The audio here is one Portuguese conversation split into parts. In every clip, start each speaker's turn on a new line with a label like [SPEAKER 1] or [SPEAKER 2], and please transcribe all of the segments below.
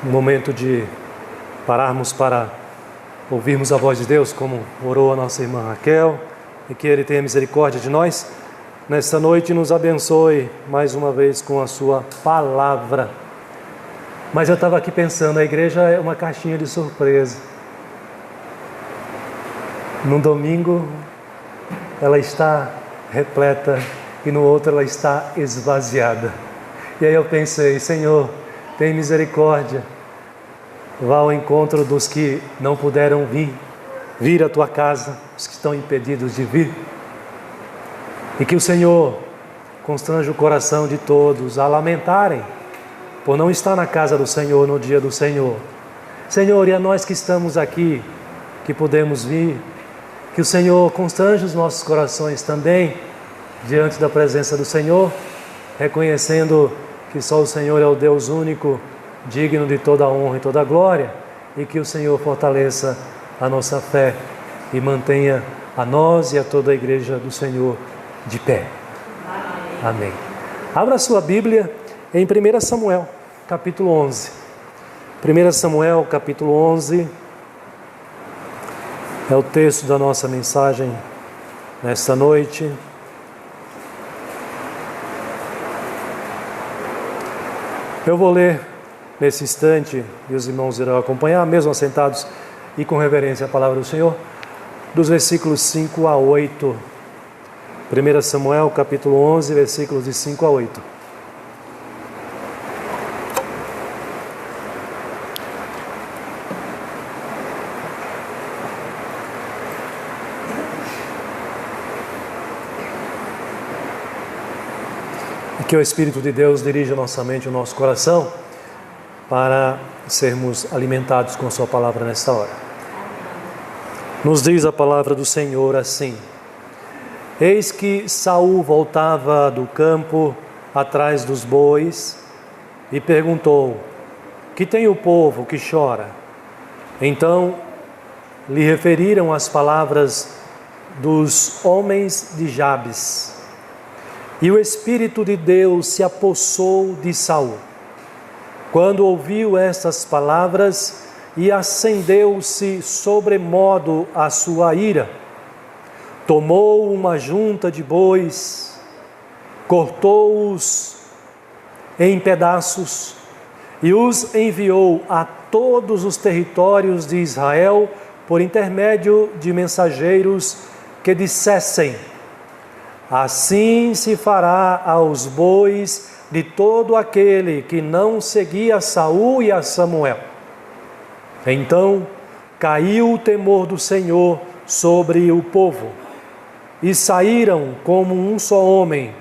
[SPEAKER 1] um momento de pararmos para ouvirmos a voz de Deus, como orou a nossa irmã Raquel, e que Ele tenha misericórdia de nós. Nesta noite nos abençoe mais uma vez com a sua palavra. Mas eu estava aqui pensando, a igreja é uma caixinha de surpresa. Num domingo ela está repleta e no outro ela está esvaziada. E aí eu pensei, Senhor, tem misericórdia, vá ao encontro dos que não puderam vir à tua casa, os que estão impedidos de vir. E que o Senhor constranja o coração de todos a lamentarem por não estar na casa do Senhor no dia do Senhor. Senhor, e a nós que estamos aqui, que podemos vir, que o Senhor constranja os nossos corações também diante da presença do Senhor, reconhecendo que só o Senhor é o Deus único, digno de toda a honra e toda a glória, e que o Senhor fortaleça a nossa fé e mantenha a nós e a toda a igreja do Senhor de pé. Amém. Abra sua Bíblia em 1 Samuel, capítulo 11. 1 Samuel, capítulo 11, é o texto da nossa mensagem nesta noite. Eu vou ler nesse instante, e os irmãos irão acompanhar, mesmo assentados e com reverência à palavra do Senhor, dos versículos 5 a 8. 1 Samuel, capítulo 11, versículos de 5 a 8. E que o Espírito de Deus dirija nossa mente e o nosso coração para sermos alimentados com a sua palavra nesta hora. Nos diz a palavra do Senhor assim: Eis que Saul voltava do campo atrás dos bois e perguntou: que tem o povo que chora? Então lhe referiram as palavras dos homens de Jabes. E o Espírito de Deus se apossou de Saul quando ouviu estas palavras, e acendeu-se sobremodo a sua ira. Tomou uma junta de bois, cortou-os em pedaços e os enviou a todos os territórios de Israel por intermédio de mensageiros que dissessem: assim se fará aos bois de todo aquele que não seguia Saul e a Samuel. Então caiu o temor do Senhor sobre o povo, e saíram como um só homem.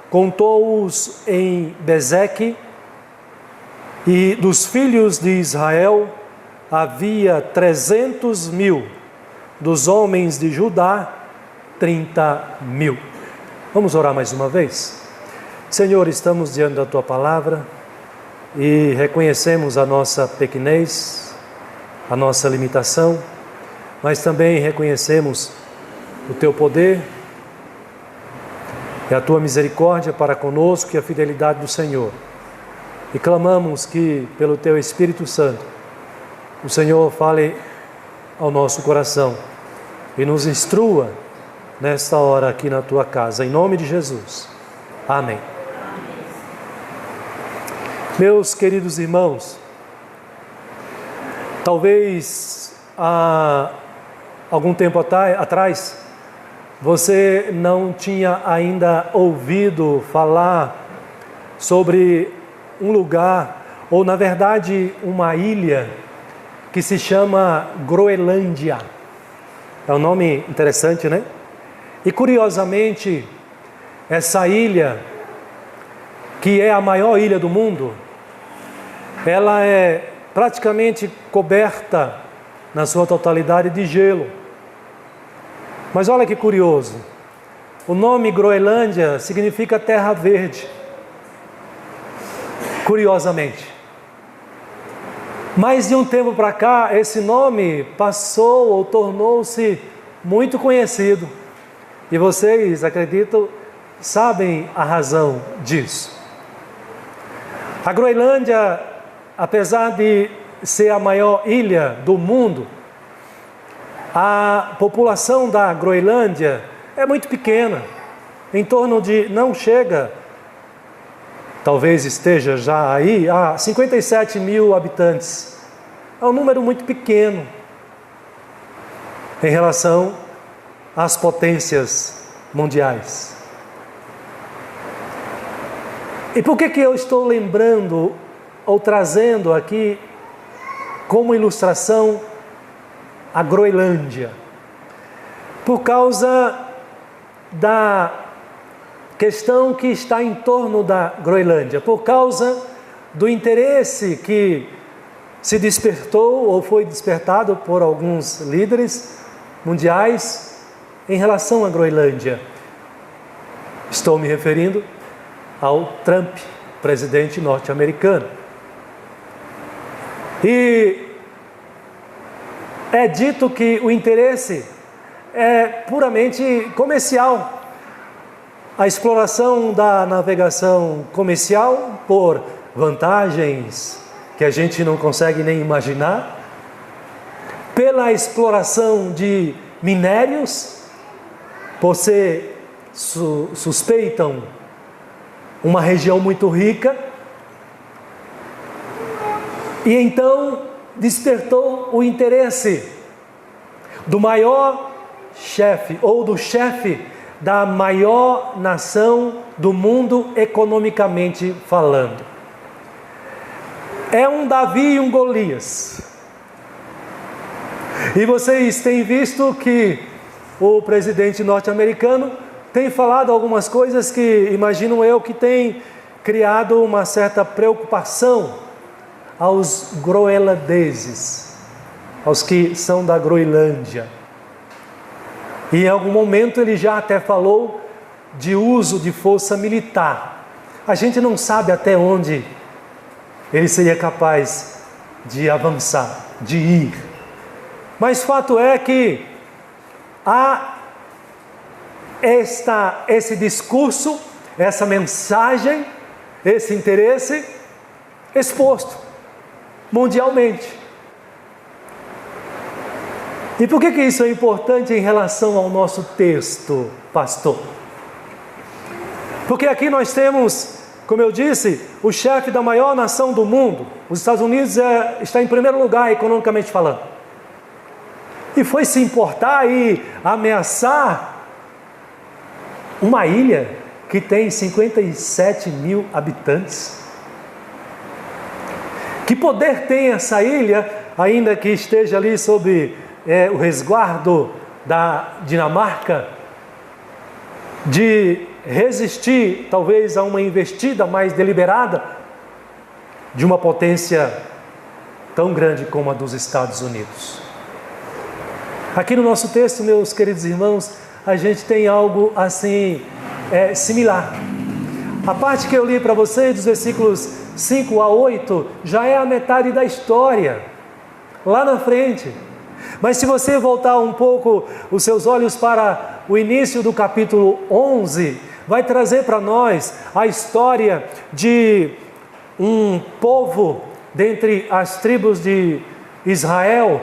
[SPEAKER 1] Contou-os em Bezeque, e dos filhos de Israel havia 300.000, dos homens de Judá 30.000. Vamos orar mais uma vez? Senhor, estamos diante da Tua palavra e reconhecemos a nossa pequenez, a nossa limitação, mas também reconhecemos o Teu poder e a Tua misericórdia para conosco e a fidelidade do Senhor. E clamamos que, pelo Teu Espírito Santo, o Senhor fale ao nosso coração e nos instrua nesta hora aqui na Tua casa, em nome de Jesus. Amém. Meus queridos irmãos, talvez há algum tempo atrás você não tinha ainda ouvido falar sobre um lugar, ou na verdade uma ilha, que se chama Groenlândia. É um nome interessante, né? E curiosamente, essa ilha, que é a maior ilha do mundo, ela é praticamente coberta na sua totalidade de gelo. Mas olha que curioso, o nome Groenlândia significa terra verde. Curiosamente. Mas de um tempo para cá, esse nome passou ou tornou-se muito conhecido. E vocês, acredito, sabem a razão disso. A Groenlândia apesar de ser a maior ilha do mundo, a população da Groenlândia é muito pequena, em torno de, não chega, talvez esteja já aí, a 57 mil habitantes. É um número muito pequeno em relação às potências mundiais. E por que eu estou lembrando ou trazendo aqui como ilustração a Groenlândia? Por causa da questão que está em torno da Groenlândia, por causa do interesse que se despertou ou foi despertado por alguns líderes mundiais em relação à Groenlândia. Estou me referindo ao Trump, presidente norte-americano. E é dito que o interesse é puramente comercial. A exploração da navegação comercial por vantagens que a gente não consegue nem imaginar, pela exploração de minérios, por ser, suspeitam, uma região muito rica, e então despertou o interesse do maior chefe, ou do chefe da maior nação do mundo economicamente falando. É um Davi e um Golias. E vocês têm visto que o presidente norte-americano tem falado algumas coisas que, imagino eu, que tem criado uma certa preocupação aos groenlandeses, aos que são da Groenlândia. E em algum momento ele já até falou de uso de força militar. A gente não sabe até onde ele seria capaz de avançar, de ir. Mas fato é que há esse discurso, essa mensagem, esse interesse exposto mundialmente. E por que isso é importante em relação ao nosso texto, pastor? Porque aqui nós temos, como eu disse, o chefe da maior nação do mundo. Os Estados Unidos está em primeiro lugar, economicamente falando. E foi se importar e ameaçar uma ilha que tem 57 mil habitantes. Que poder tem essa ilha, ainda que esteja ali sob o resguardo da Dinamarca, de resistir talvez a uma investida mais deliberada de uma potência tão grande como a dos Estados Unidos? Aqui no nosso texto, meus queridos irmãos, a gente tem algo assim similar. A parte que eu li para vocês, dos versículos 5 a 8, já é a metade da história, lá na frente. Mas se você voltar um pouco os seus olhos para o início do capítulo 11, vai trazer para nós a história de um povo dentre as tribos de Israel,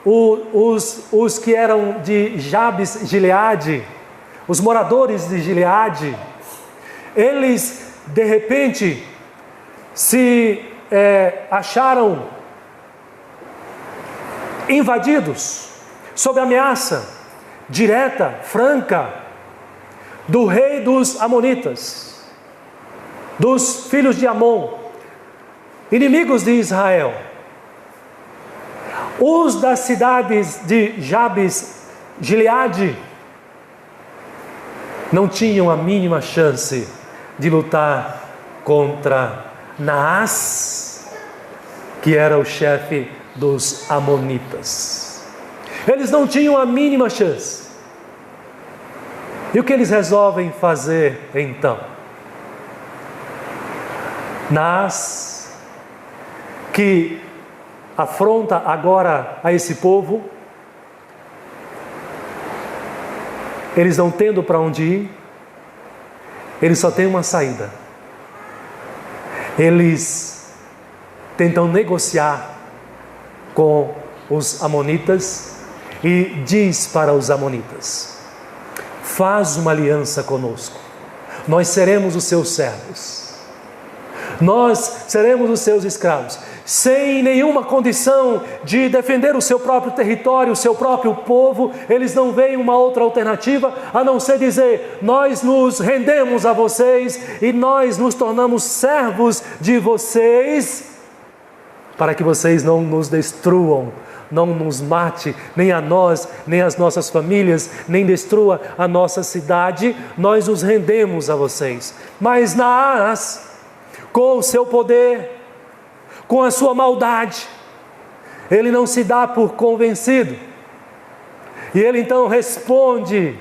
[SPEAKER 1] os que eram de Jabes Gileade, os moradores de Gileade. Eles de repente se acharam invadidos, sob ameaça direta, franca, do rei dos Amonitas, dos filhos de Amon, inimigos de Israel. Os das cidades de Jabes Gileade não tinham a mínima chance de lutar contra Naás, que era o chefe dos Amonitas. Eles não tinham a mínima chance. E o que eles resolvem fazer então? Naás, que afronta agora a esse povo, eles não tendo para onde ir, eles só têm uma saída. Eles tentam negociar com os amonitas e diz para os amonitas: faz uma aliança conosco, nós seremos os seus servos, nós seremos os seus escravos, sem nenhuma condição de defender o seu próprio território, o seu próprio povo. Eles não veem uma outra alternativa a não ser dizer: nós nos rendemos a vocês e nós nos tornamos servos de vocês, para que vocês não nos destruam, não nos mate, nem a nós, nem as nossas famílias, nem destrua a nossa cidade. Nós nos rendemos a vocês. Mas Naás, com o seu poder, com a sua maldade, ele não se dá por convencido. E ele então responde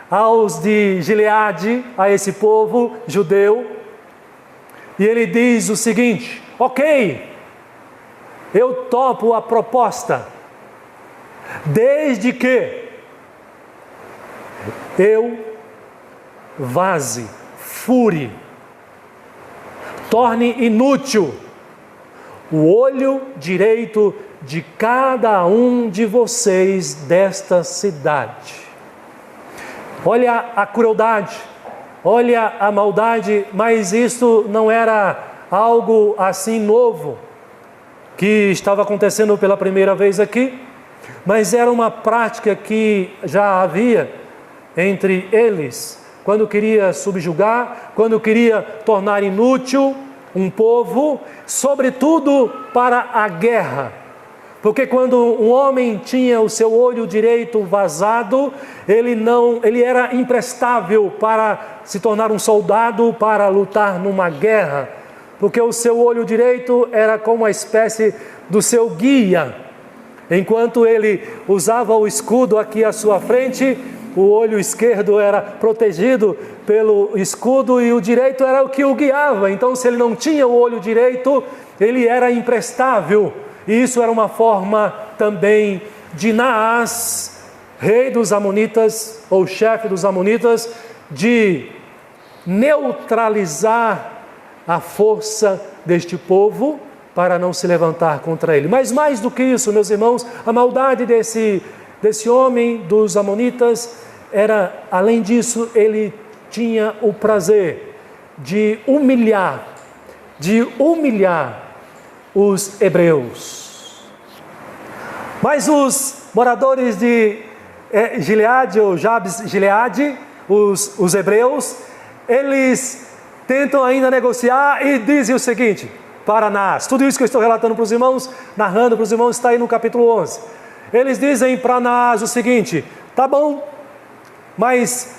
[SPEAKER 1] aos de Gileade, a esse povo judeu, e ele diz o seguinte: ok, eu topo a proposta, desde que eu vaze, fure, torne inútil o olho direito de cada um de vocês desta cidade. Olha a crueldade, olha a maldade, mas isso não era algo assim novo que estava acontecendo pela primeira vez aqui, mas era uma prática que já havia entre eles, quando queria subjugar, quando queria tornar inútil um povo, sobretudo para a guerra. Porque quando um homem tinha o seu olho direito vazado, ele era imprestável para se tornar um soldado, para lutar numa guerra. Porque o seu olho direito era como uma espécie do seu guia. Enquanto ele usava o escudo aqui à sua frente, o olho esquerdo era protegido pelo escudo e o direito era o que o guiava. Então, se ele não tinha o olho direito, ele era imprestável. E isso era uma forma também de Naás, rei dos amonitas, ou chefe dos amonitas, de neutralizar a força deste povo para não se levantar contra ele. Mas mais do que isso, meus irmãos, a maldade desse homem dos amonitas era, além disso, ele tinha o prazer de humilhar os hebreus. Mas os moradores de Gileade, ou Jabes Gileade, os hebreus, eles tentam ainda negociar e dizem o seguinte para Naás. Tudo isso que eu estou relatando para os irmãos, narrando para os irmãos, está aí no capítulo 11. Eles dizem para Naás o seguinte: tá bom, mas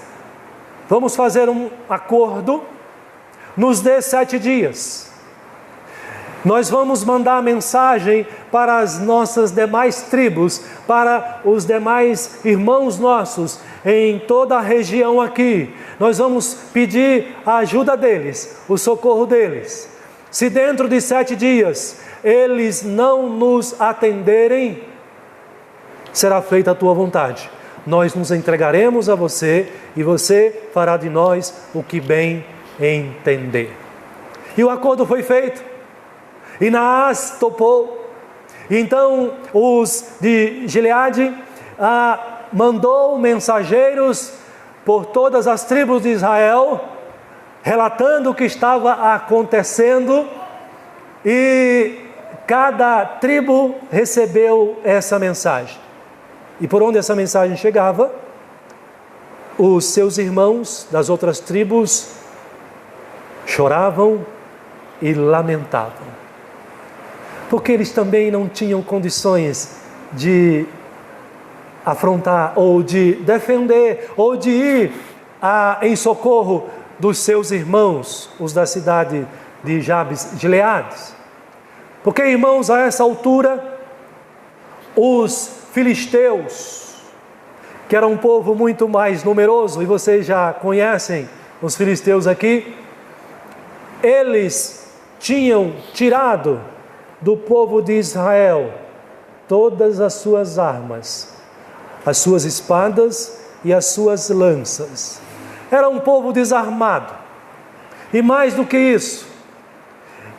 [SPEAKER 1] vamos fazer um acordo, nos dê 7 dias. Nós vamos mandar mensagem para as nossas demais tribos, para os demais irmãos nossos em toda a região aqui. Nós vamos pedir a ajuda deles, o socorro deles. Se dentro de 7 dias eles não nos atenderem, será feita a tua vontade. Nós nos entregaremos a você e você fará de nós o que bem entender. E o acordo foi feito. E Naás topou. Então os de Gileade mandou mensageiros por todas as tribos de Israel, relatando o que estava acontecendo, e cada tribo recebeu essa mensagem. E por onde essa mensagem chegava, os seus irmãos das outras tribos choravam e lamentavam, porque eles também não tinham condições de afrontar, ou de defender, ou de ir em socorro dos seus irmãos, os da cidade de Jabes Gileades. Porque, irmãos, a essa altura, os filisteus, que era um povo muito mais numeroso, e vocês já conhecem os filisteus aqui, eles tinham tirado do povo de Israel todas as suas armas, as suas espadas e as suas lanças. Era um povo desarmado. E mais do que isso,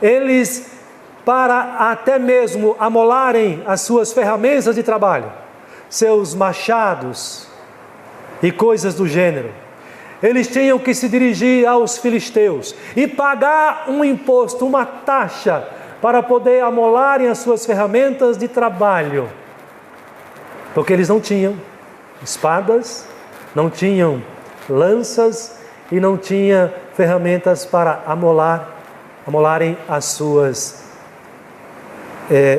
[SPEAKER 1] eles para até mesmo amolarem as suas ferramentas de trabalho, seus machados e coisas do gênero. Eles tinham que se dirigir aos filisteus e pagar um imposto, uma taxa, para poder amolarem as suas ferramentas de trabalho. Porque eles não tinham espadas, não tinham lanças e não tinham ferramentas para amolarem as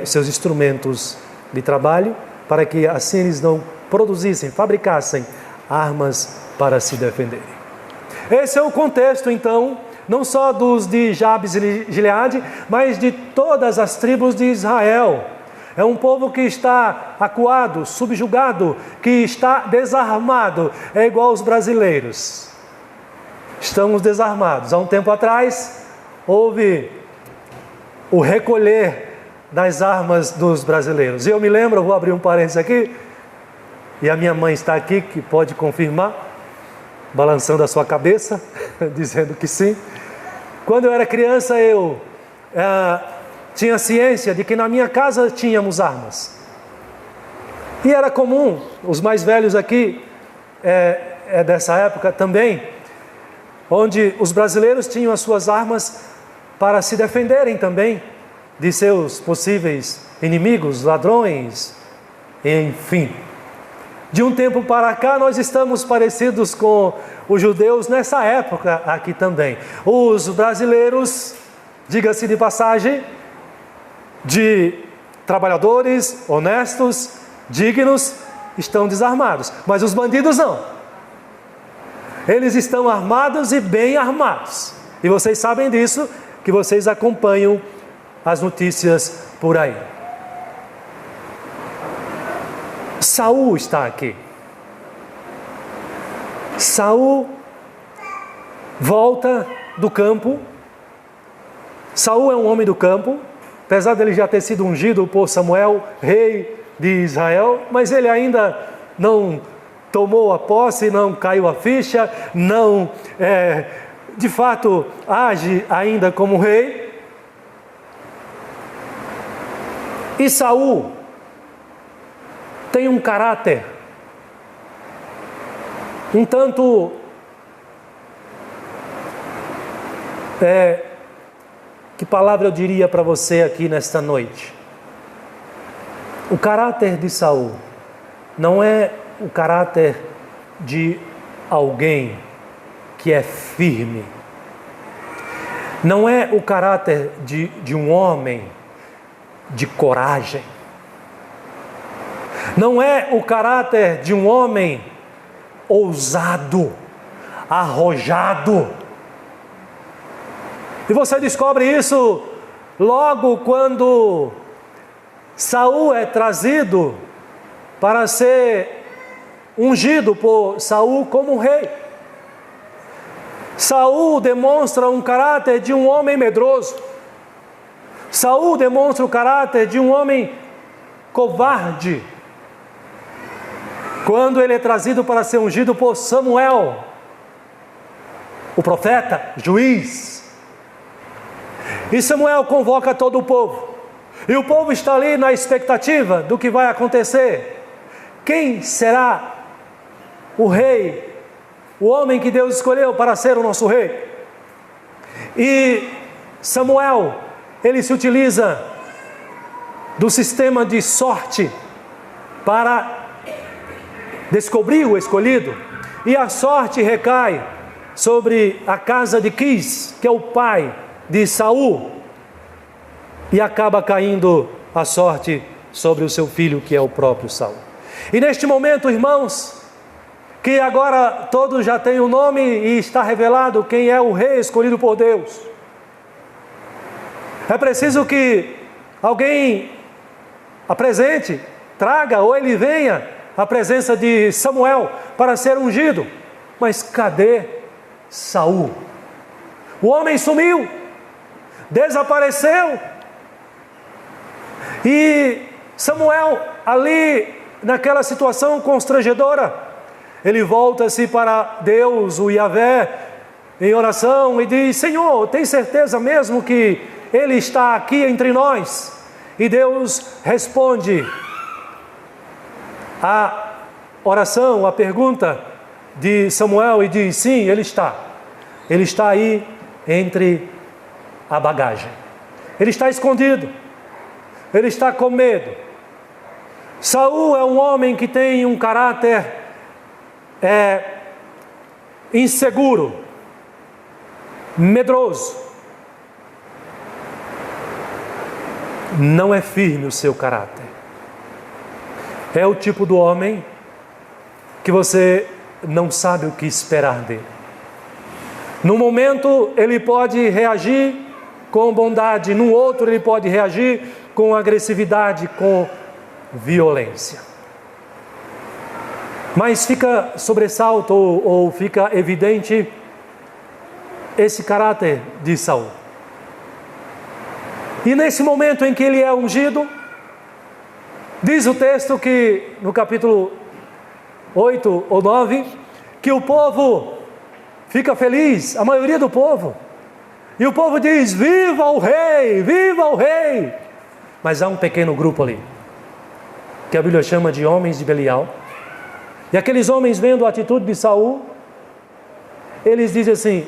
[SPEAKER 1] seus instrumentos de trabalho, para que assim eles não produzissem, fabricassem armas para se defenderem. Esse é o contexto, então, não só dos de Jabes e Gileade, mas de todas as tribos de Israel. É um povo que está acuado, subjugado, que está desarmado. É igual aos brasileiros. Estamos desarmados. Há um tempo atrás, houve o recolher das armas dos brasileiros. E eu me lembro, vou abrir um parênteses aqui, e a minha mãe está aqui, que pode confirmar, balançando a sua cabeça, dizendo que sim. Quando eu era criança, eu tinha ciência de que na minha casa tínhamos armas. E era comum, os mais velhos aqui, dessa época também, onde os brasileiros tinham as suas armas para se defenderem também de seus possíveis inimigos, ladrões, enfim. De um tempo para cá, nós estamos parecidos com os judeus nessa época aqui também. Os brasileiros, diga-se de passagem, de trabalhadores, honestos, dignos, estão desarmados. Mas os bandidos não. Eles estão armados e bem armados. E vocês sabem disso, que vocês acompanham as notícias por aí. Saul está aqui. Saul volta do campo. Saul é um homem do campo, apesar dele já ter sido ungido por Samuel, rei de Israel, mas ele ainda não tomou a posse, não caiu a ficha, não, de fato, age ainda como rei. E Saul tem um caráter um tanto que palavra eu diria para você aqui nesta noite? O caráter de Saul não é o caráter de alguém que é firme, não é o caráter de um homem de coragem, não é o caráter de um homem ousado, arrojado. E você descobre isso logo quando Saul é trazido para ser ungido por Saul como rei. Saul demonstra um caráter de um homem medroso. Saul demonstra o caráter de um homem covarde. Quando ele é trazido para ser ungido por Samuel, o profeta, juiz. E Samuel convoca todo o povo. E o povo está ali na expectativa do que vai acontecer. Quem será o rei, o homem que Deus escolheu para ser o nosso rei? E Samuel, ele se utiliza do sistema de sorte para descobrir o escolhido. E a sorte recai sobre a casa de Quis, que é o pai de Saul, e acaba caindo a sorte sobre o seu filho, que é o próprio Saul. E neste momento, irmãos, que agora todos já têm o nome e está revelado quem é o rei escolhido por Deus, é preciso que alguém apresente, traga, ou ele venha à presença de Samuel para ser ungido. Mas cadê Saul? O homem sumiu, desapareceu. E Samuel, ali naquela situação constrangedora, ele volta-se para Deus, o Yahvé, em oração, e diz: Senhor, tem certeza mesmo que Ele está aqui entre nós. E Deus responde a oração, a pergunta de Samuel e diz: sim, Ele está. Ele está aí entre a bagagem. Ele está escondido. Ele está com medo. Saul é um homem que tem um caráter inseguro, medroso. Não é firme o seu caráter. É o tipo do homem que você não sabe o que esperar dele. Num momento ele pode reagir com bondade, num outro ele pode reagir com agressividade, com violência. Mas fica sobressalto ou fica evidente esse caráter de Saul. E nesse momento em que ele é ungido, diz o texto que no capítulo 8 ou 9, que o povo fica feliz, a maioria do povo. E o povo diz: viva o rei, viva o rei. Mas há um pequeno grupo ali, que a Bíblia chama de homens de Belial. E aqueles homens, vendo a atitude de Saul, eles dizem assim: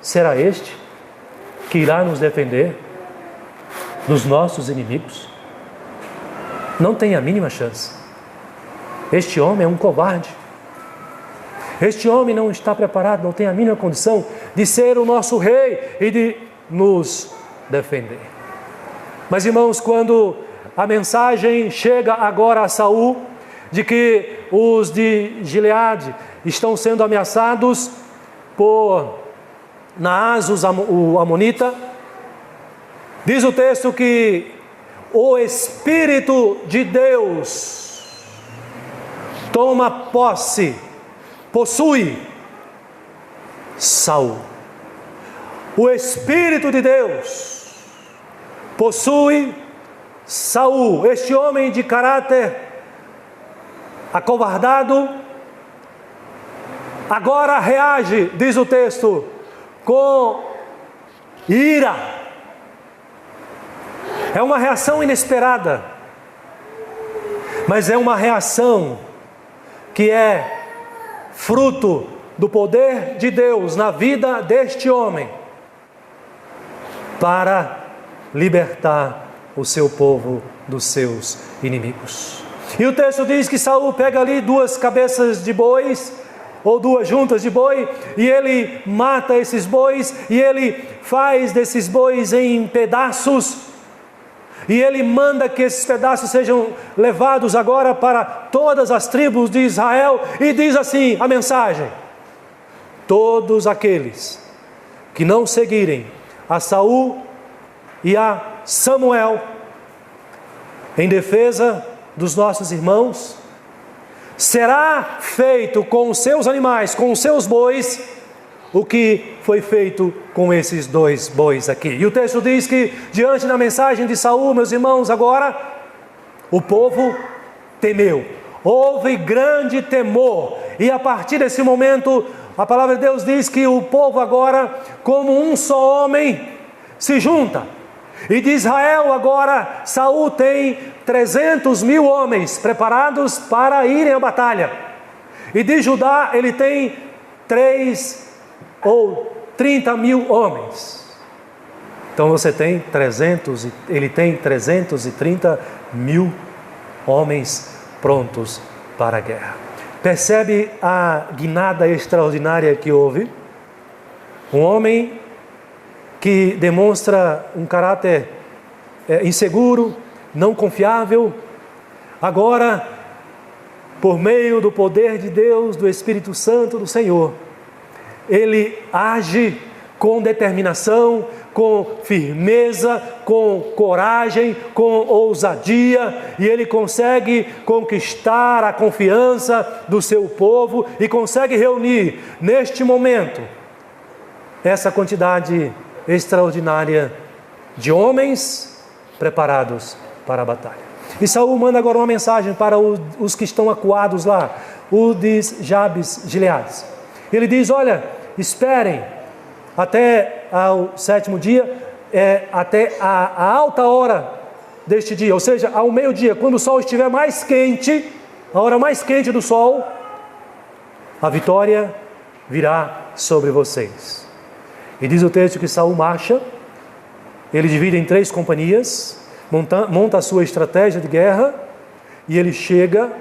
[SPEAKER 1] será este que irá nos defender dos nossos inimigos? Não tem a mínima chance. Este homem é um covarde. Este homem não está preparado, não tem a mínima condição de ser o nosso rei e de nos defender. Mas, irmãos, quando a mensagem chega agora a Saul de que os de Gileade estão sendo ameaçados por Naás, o amonita, diz o texto que o Espírito de Deus toma posse, possui Saul. O Espírito de Deus possui Saul, este homem de caráter acovardado, agora reage, diz o texto, com ira. É uma reação inesperada, mas é uma reação que é fruto do poder de Deus na vida deste homem para libertar o seu povo dos seus inimigos. E o texto diz que Saul pega ali 2 cabeças de bois, ou 2 juntas de boi, e ele mata esses bois, e ele faz desses bois em pedaços, e ele manda que esses pedaços sejam levados agora para todas as tribos de Israel, e diz assim a mensagem: todos aqueles que não seguirem a Saul e a Samuel em defesa dos nossos irmãos, será feito com os seus animais, com os seus bois, o que foi feito com esses 2 bois aqui. E o texto diz que diante da mensagem de Saul, meus irmãos, agora o povo temeu. Houve grande temor. E a partir desse momento, a palavra de Deus diz que o povo agora, como um só homem, se junta. E de Israel agora, Saul tem 300.000 homens preparados para irem à batalha. E de Judá ele tem 3 ou 30.000 homens. Então você tem ele tem 330.000 homens prontos para a guerra. Percebe a guinada extraordinária que houve? Um homem que demonstra um caráter inseguro, não confiável, agora, por meio do poder de Deus, do Espírito Santo do Senhor, ele age com determinação, com firmeza, com coragem, com ousadia, e ele consegue conquistar a confiança do seu povo e consegue reunir neste momento essa quantidade extraordinária de homens preparados para a batalha. E Saul manda agora uma mensagem para os que estão acuados lá, o de Jabes Gileades. Ele diz: olha, esperem até ao 7º dia, é até a alta hora deste dia, ou seja, ao meio-dia, quando o sol estiver mais quente, a hora mais quente do sol, a vitória virá sobre vocês. E diz o texto que Saul marcha, ele divide em 3 companhias, monta a sua estratégia de guerra, e ele chega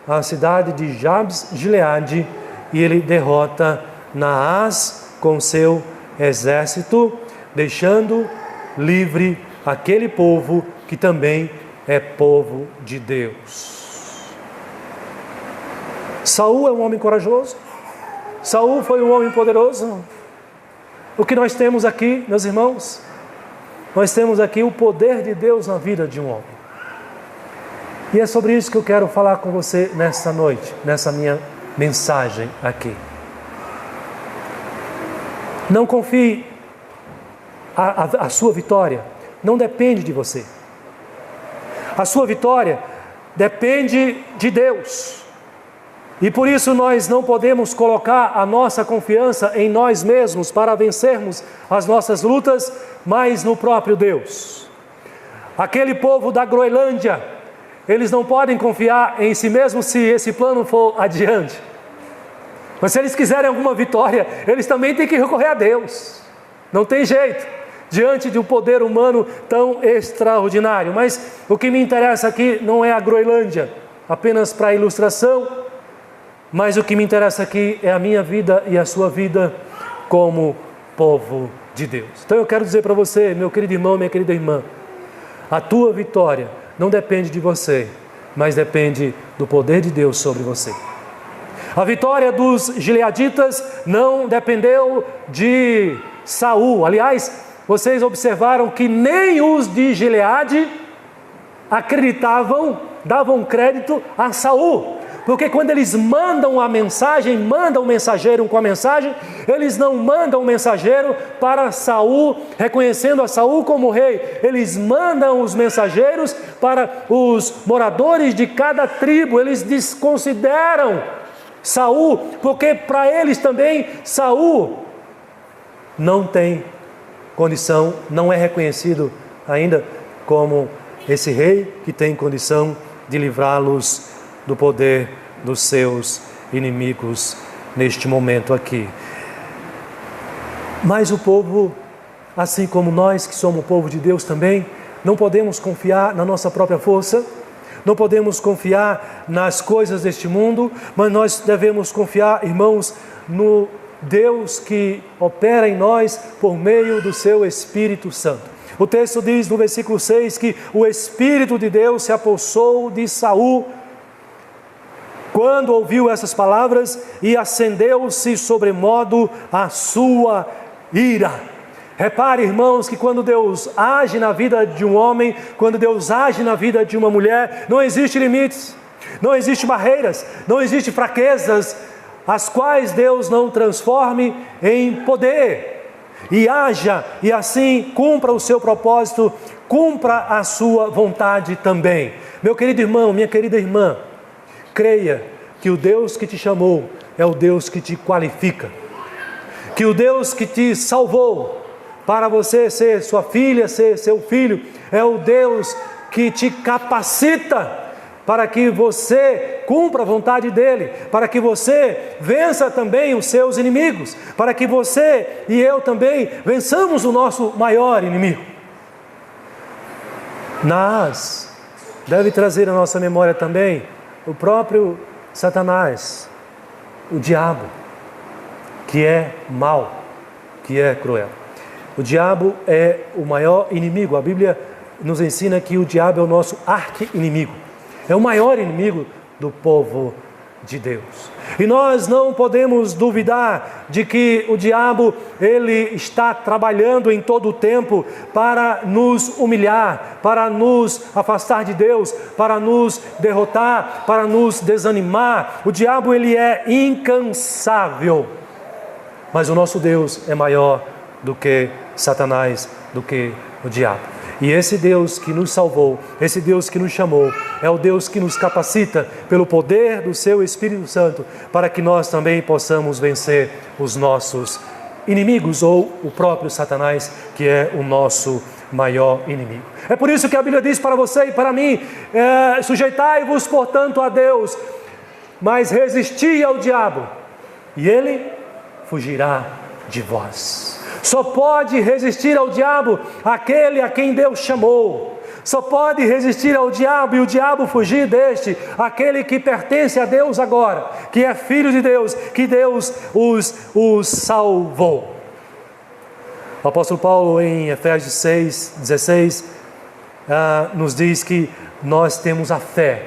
[SPEAKER 1] à cidade de Jabes-Gileade, e ele derrota Naás com seu exército, deixando livre aquele povo que também é povo de Deus. Saul é um homem corajoso, Saul foi um homem poderoso. O que nós temos aqui, meus irmãos, nós temos aqui o poder de Deus na vida de um homem. E é sobre isso que eu quero falar com você nesta noite, nessa minha mensagem aqui. Não confie, a sua vitória não depende de você. A sua vitória depende de Deus. E por isso nós não podemos colocar a nossa confiança em nós mesmos para vencermos as nossas lutas, mas no próprio Deus. Aquele povo da Groenlândia, eles não podem confiar em si mesmos se esse plano for adiante. Mas se eles quiserem alguma vitória, eles também têm que recorrer a Deus. Não tem jeito, diante de um poder humano tão extraordinário. Mas o que me interessa aqui não é a Groenlândia, apenas para ilustração, mas o que me interessa aqui é a minha vida e a sua vida como povo de Deus. Então eu quero dizer para você, meu querido irmão, minha querida irmã, a tua vitória não depende de você, mas depende do poder de Deus sobre você. A vitória dos gileaditas não dependeu de Saul. Aliás, vocês observaram que nem os de Gileade acreditavam, davam crédito a Saul. Porque quando eles mandam a mensagem, mandam o mensageiro com a mensagem, eles não mandam o mensageiro para Saul, reconhecendo a Saul como rei. Eles mandam os mensageiros para os moradores de cada tribo. Eles desconsideram Saul, porque para eles também Saul não tem condição, não é reconhecido ainda como esse rei que tem condição de livrá-los do poder dos seus inimigos neste momento aqui. Mas o povo, assim como nós que somos o povo de Deus também, não podemos confiar na nossa própria força, não podemos confiar nas coisas deste mundo, mas nós devemos confiar, irmãos, no Deus que opera em nós por meio do seu Espírito Santo. O texto diz no versículo 6 que o Espírito de Deus se apossou de Saul quando ouviu essas palavras, e acendeu-se sobremodo a sua ira. Repare, irmãos, que quando Deus age na vida de um homem, quando Deus age na vida de uma mulher, não existe limites, não existe barreiras, não existe fraquezas, as quais Deus não transforme em poder, e haja, e assim cumpra o seu propósito, cumpra a sua vontade também. Meu querido irmão, minha querida irmã, creia que o Deus que te chamou é o Deus que te qualifica, que o Deus que te salvou para você ser sua filha, ser seu filho, é o Deus que te capacita para que você cumpra a vontade dEle, para que você vença também os seus inimigos, para que você e eu também vençamos o nosso maior inimigo. Naás deve trazer à nossa memória também o próprio Satanás, o diabo, que é mau, que é cruel. O diabo é o maior inimigo. A Bíblia nos ensina que o diabo é o nosso arqui-inimigo. É o maior inimigo do povo de Deus. E nós não podemos duvidar de que o diabo, ele está trabalhando em todo o tempo para nos humilhar, para nos afastar de Deus, para nos derrotar, para nos desanimar. O diabo, ele é incansável. Mas o nosso Deus é maior do que Satanás, do que o diabo. E esse Deus que nos salvou, esse Deus que nos chamou, é o Deus que nos capacita pelo poder do seu Espírito Santo, para que nós também possamos vencer os nossos inimigos, ou o próprio Satanás, que é o nosso maior inimigo. É por isso que a Bíblia diz para você e para mim: sujeitai-vos, portanto, a Deus, mas resisti ao diabo, e ele fugirá de vós. Só pode resistir ao diabo aquele a quem Deus chamou. Só pode resistir ao diabo e o diabo fugir deste, aquele que pertence a Deus agora, que é filho de Deus, que Deus os salvou. O apóstolo Paulo, em Efésios 6:16, nos diz que nós temos a fé.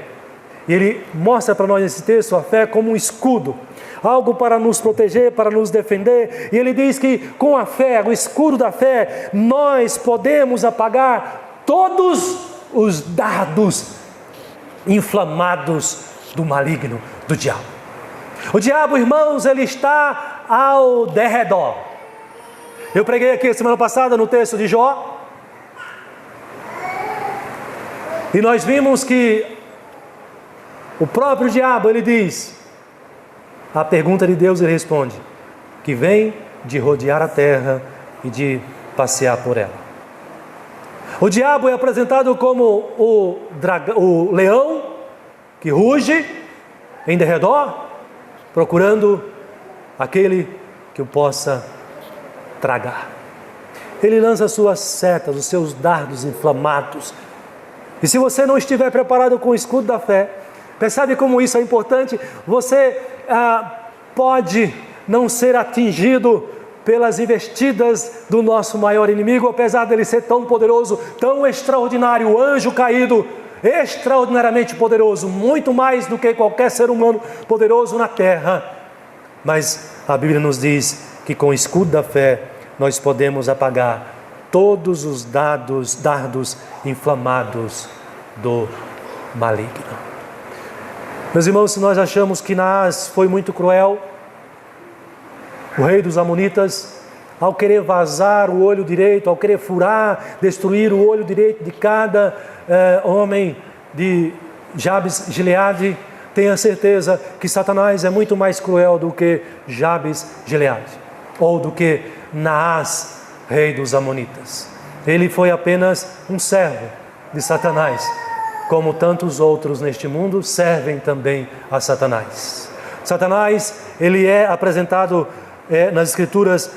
[SPEAKER 1] E ele mostra para nós nesse texto a fé como um escudo, algo para nos proteger, para nos defender. E ele diz que com a fé, o escudo da fé, nós podemos apagar todos os dardos inflamados do maligno, do diabo. O diabo, irmãos, ele está ao derredor. Eu preguei aqui semana passada no texto de Jó, e nós vimos que o próprio diabo, ele diz, a pergunta de Deus, ele responde, que vem de rodear a terra e de passear por ela. O diabo é apresentado como o leão que ruge em derredor, procurando aquele que o possa tragar. Ele lança suas setas, os seus dardos inflamados. E se você não estiver preparado com o escudo da fé, percebe como isso é importante? Você pode não ser atingido pelas investidas do nosso maior inimigo, apesar dele ser tão poderoso, tão extraordinário, o anjo caído, extraordinariamente poderoso, muito mais do que qualquer ser humano poderoso na terra. Mas a Bíblia nos diz que com o escudo da fé nós podemos apagar todos os dardos inflamados do maligno. Meus irmãos, se nós achamos que Naás foi muito cruel, o rei dos Amonitas, ao querer vazar o olho direito, ao querer furar, destruir o olho direito de cada homem de Jabes Gileade, tenha certeza que Satanás é muito mais cruel do que Jabes Gileade, ou do que Naás, rei dos Amonitas. Ele foi apenas um servo de Satanás, como tantos outros neste mundo servem também a Satanás. Satanás, ele é apresentado nas Escrituras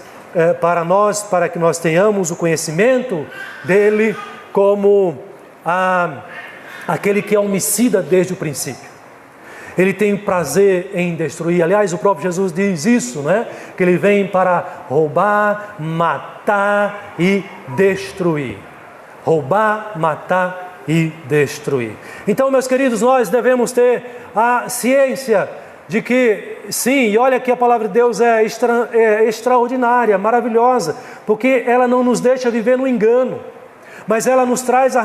[SPEAKER 1] para nós, para que nós tenhamos o conhecimento dele como aquele que é homicida desde o princípio. Ele tem prazer em destruir. Aliás, o próprio Jesus diz isso, né? Que ele vem para roubar, matar e destruir. Roubar, matar e destruir. Então, meus queridos, nós devemos ter a ciência de que, sim, e olha que a palavra de Deus é extraordinária, maravilhosa, porque ela não nos deixa viver no engano, mas ela nos traz a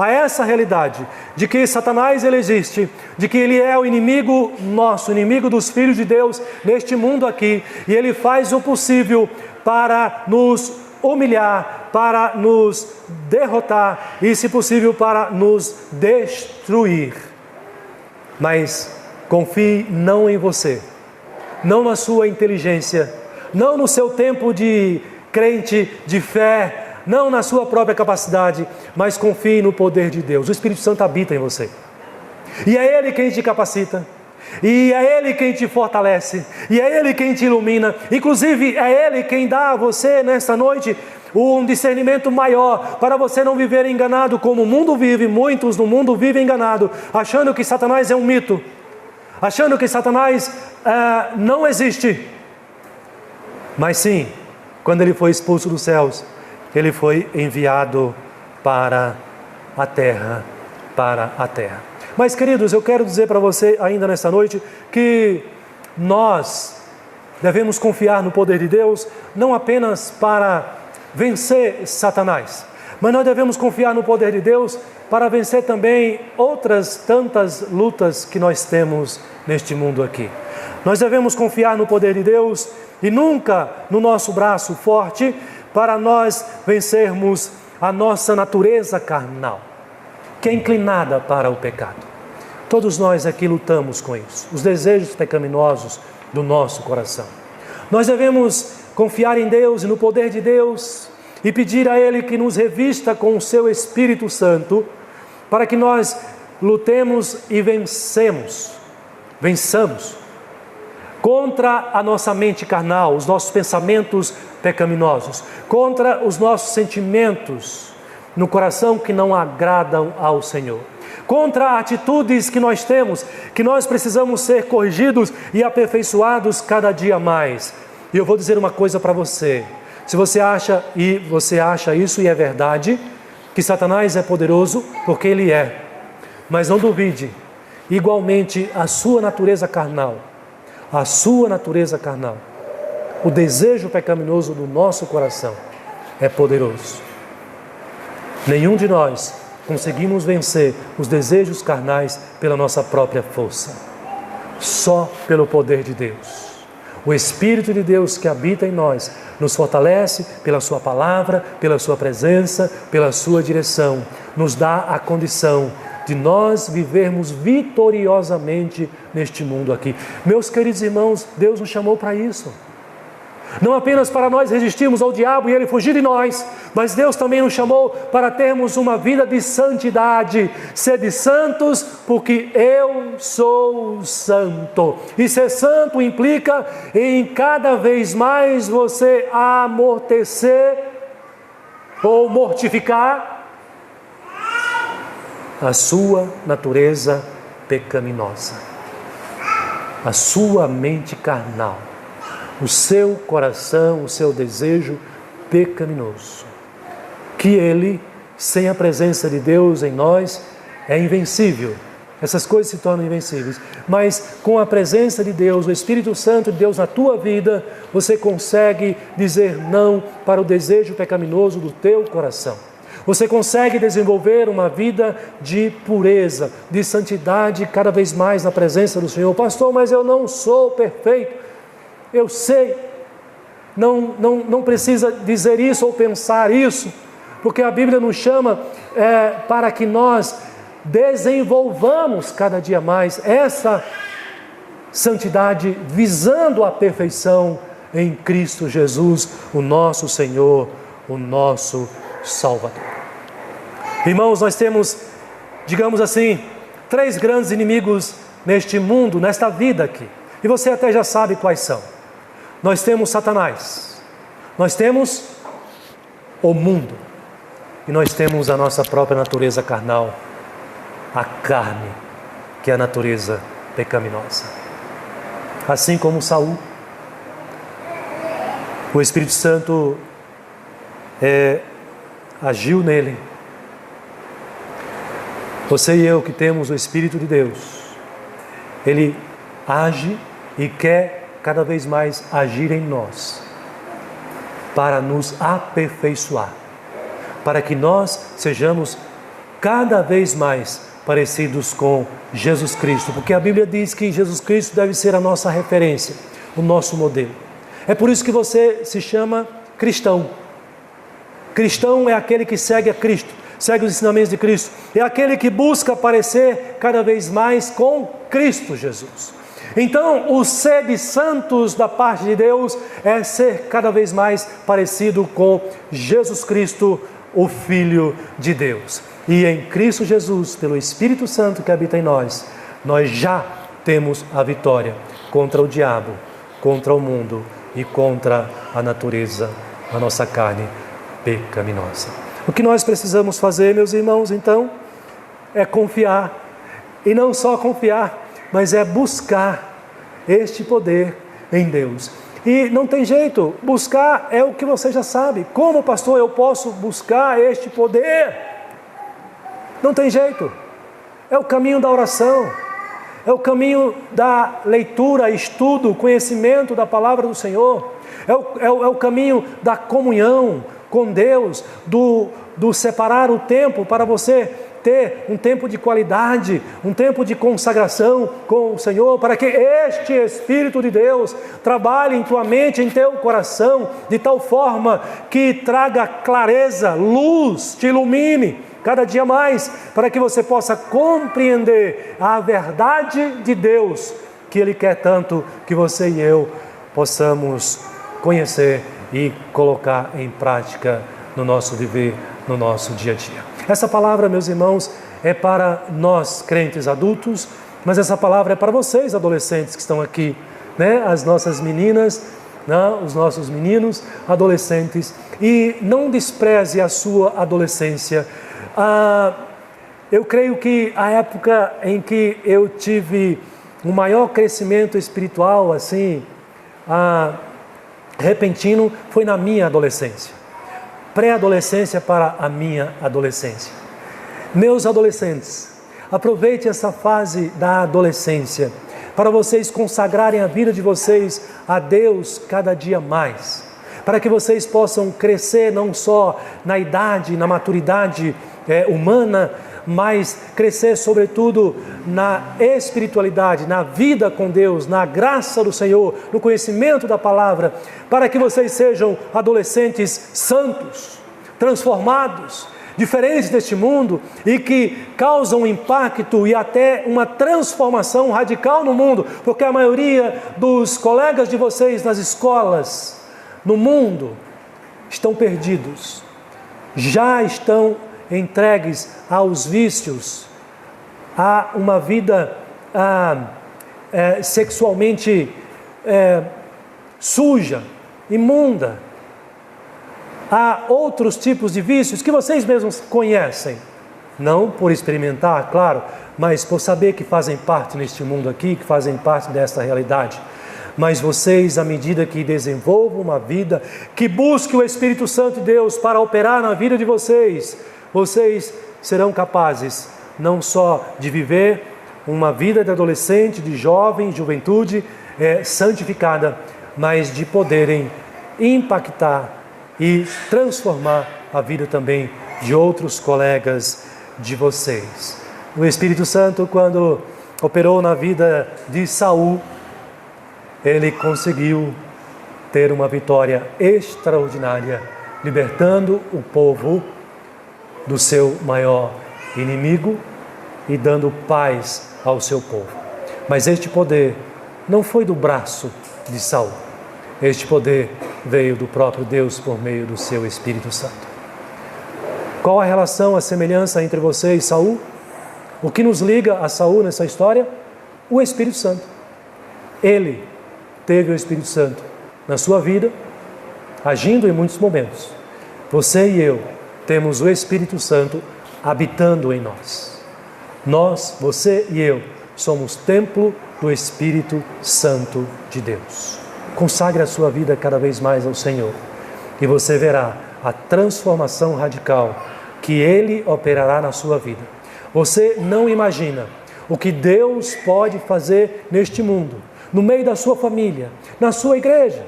[SPEAKER 1] essa realidade, de que Satanás ele existe, de que ele é o inimigo nosso, inimigo dos filhos de Deus neste mundo aqui, e ele faz o possível para nos humilhar, para nos derrotar e, se possível, para nos destruir. Mas confie não em você, não na sua inteligência, não no seu tempo de crente, de fé, não na sua própria capacidade, mas confie no poder de Deus. O Espírito Santo habita em você, e é Ele quem te capacita, e é Ele quem te fortalece, e é Ele quem te ilumina. Inclusive é Ele quem dá a você nesta noite um discernimento maior, para você não viver enganado como o mundo vive. Muitos no mundo vivem enganado, achando que Satanás é um mito, achando que Satanás não existe. Mas sim, quando ele foi expulso dos céus, ele foi enviado para a terra, Mas, queridos, eu quero dizer para você ainda nesta noite que nós devemos confiar no poder de Deus, não apenas para vencer Satanás, mas nós devemos confiar no poder de Deus para vencer também outras tantas lutas que nós temos neste mundo aqui. Nós devemos confiar no poder de Deus e nunca no nosso braço forte, para nós vencermos a nossa natureza carnal, que é inclinada para o pecado. Todos nós aqui lutamos com isso, os desejos pecaminosos do nosso coração. Nós devemos confiar em Deus e no poder de Deus e pedir a Ele que nos revista com o seu Espírito Santo, para que nós lutemos e vençamos contra a nossa mente carnal, os nossos pensamentos pecaminosos, contra os nossos sentimentos no coração que não agradam ao Senhor, contra atitudes que nós temos, que nós precisamos ser corrigidos e aperfeiçoados cada dia mais. E eu vou dizer uma coisa para você: se você acha isso e é verdade, que Satanás é poderoso, porque ele é, mas não duvide, igualmente a sua natureza carnal, o desejo pecaminoso do nosso coração é poderoso. Nenhum de nós conseguimos vencer os desejos carnais pela nossa própria força, só pelo poder de Deus. O Espírito de Deus que habita em nós nos fortalece pela sua palavra, pela sua presença, pela sua direção, nos dá a condição de nós vivermos vitoriosamente neste mundo aqui. Meus queridos irmãos, Deus nos chamou para isso. Não apenas para nós resistirmos ao diabo e ele fugir de nós, mas Deus também nos chamou para termos uma vida de santidade. Sede santos, porque eu sou santo. E ser santo implica em cada vez mais você amortecer ou mortificar a sua natureza pecaminosa, a sua mente carnal, o seu coração, o seu desejo pecaminoso, que ele, sem a presença de Deus em nós, é invencível. Essas coisas se tornam invencíveis, mas com a presença de Deus, o Espírito Santo de Deus na tua vida, você consegue dizer não para o desejo pecaminoso do teu coração. Você consegue desenvolver uma vida de pureza, de santidade cada vez mais na presença do Senhor. Pastor, mas eu não sou perfeito. Eu sei, não precisa dizer isso ou pensar isso, porque a Bíblia nos chama para que nós desenvolvamos cada dia mais essa santidade, visando a perfeição em Cristo Jesus, o nosso Senhor, o nosso Salvador. Irmãos, nós temos, digamos assim, 3 grandes inimigos neste mundo, nesta vida aqui, e você até já sabe quais são. Nós temos Satanás, nós temos o mundo, e nós temos a nossa própria natureza carnal, a carne, que é a natureza pecaminosa. Assim como Saul, o Espírito Santo agiu nele. Você e eu que temos o Espírito de Deus, ele age e quer cada vez mais agir em nós, para nos aperfeiçoar, para que nós sejamos cada vez mais parecidos com Jesus Cristo, porque a Bíblia diz que Jesus Cristo deve ser a nossa referência, o nosso modelo. É por isso que você se chama cristão. Cristão é aquele que segue a Cristo, segue os ensinamentos de Cristo, é aquele que busca parecer cada vez mais com Cristo Jesus. Então, o ser de santos da parte de Deus é ser cada vez mais parecido com Jesus Cristo, o Filho de Deus. E em Cristo Jesus, pelo Espírito Santo que habita em nós, nós já temos a vitória contra o diabo, contra o mundo e contra a natureza, a nossa carne pecaminosa. O que nós precisamos fazer, meus irmãos, então, é confiar. E não só confiar, mas é buscar este poder em Deus. E não tem jeito, buscar é o que você já sabe. Como, pastor, eu posso buscar este poder? Não tem jeito. É o caminho da oração, é o caminho da leitura, estudo, conhecimento da palavra do Senhor, é o caminho da comunhão com Deus, do separar o tempo para você ter um tempo de qualidade, um tempo de consagração com o Senhor, para que este Espírito de Deus trabalhe em tua mente, em teu coração, de tal forma que traga clareza, luz, te ilumine cada dia mais, para que você possa compreender a verdade de Deus, que Ele quer tanto que você e eu possamos conhecer e colocar em prática no nosso viver, no nosso dia a dia. Essa palavra, meus irmãos, é para nós crentes adultos, mas essa palavra é para vocês adolescentes que estão aqui, né? As nossas meninas, né? Os nossos meninos, adolescentes, e não despreze a sua adolescência. Eu creio que a época em que eu tive um maior crescimento espiritual, assim, repentino, foi na minha adolescência. Pré-adolescência para a minha adolescência. Meus adolescentes, aproveite essa fase da adolescência para vocês consagrarem a vida de vocês a Deus cada dia mais, para que vocês possam crescer não só na idade, na maturidade humana, mas crescer sobretudo na espiritualidade, na vida com Deus, na graça do Senhor, no conhecimento da palavra, para que vocês sejam adolescentes santos, transformados, diferentes deste mundo e que causam impacto e até uma transformação radical no mundo, porque a maioria dos colegas de vocês nas escolas, no mundo, estão perdidos, já estão entregues aos vícios, a uma vida sexualmente suja, imunda, há outros tipos de vícios que vocês mesmos conhecem, não por experimentar, claro, mas por saber que fazem parte neste mundo aqui, que fazem parte desta realidade. Mas vocês, à medida que desenvolvam uma vida, que busque o Espírito Santo de Deus para operar na vida de vocês, vocês serão capazes não só de viver uma vida de adolescente, de jovem, juventude santificada, mas de poderem impactar e transformar a vida também de outros colegas de vocês. O Espírito Santo, quando operou na vida de Saul, ele conseguiu ter uma vitória extraordinária, libertando o povo do seu maior inimigo e dando paz ao seu povo. Mas este poder não foi do braço de Saul. Este poder veio do próprio Deus por meio do seu Espírito Santo. Qual a relação, a semelhança entre você e Saul? O que nos liga a Saul nessa história? O Espírito Santo. Ele teve o Espírito Santo na sua vida, agindo em muitos momentos. Você e eu temos o Espírito Santo habitando em nós. Nós, você e eu, somos templo do Espírito Santo de Deus. Consagre a sua vida cada vez mais ao Senhor e você verá a transformação radical que Ele operará na sua vida. Você não imagina o que Deus pode fazer neste mundo, no meio da sua família, na sua igreja,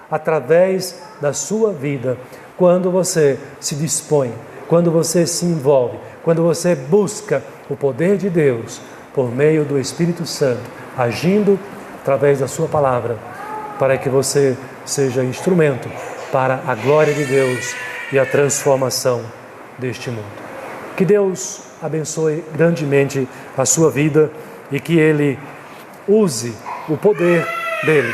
[SPEAKER 1] através da sua vida, quando você se dispõe, quando você se envolve, quando você busca o poder de Deus por meio do Espírito Santo, agindo através da sua palavra, para que você seja instrumento para a glória de Deus e a transformação deste mundo. Que Deus abençoe grandemente a sua vida e que Ele use o poder dEle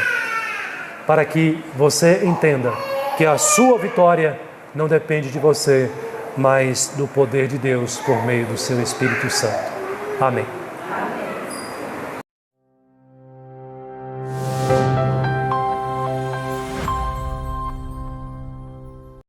[SPEAKER 1] para que você entenda que a sua vitória não depende de você, mas do poder de Deus por meio do seu Espírito Santo. Amém.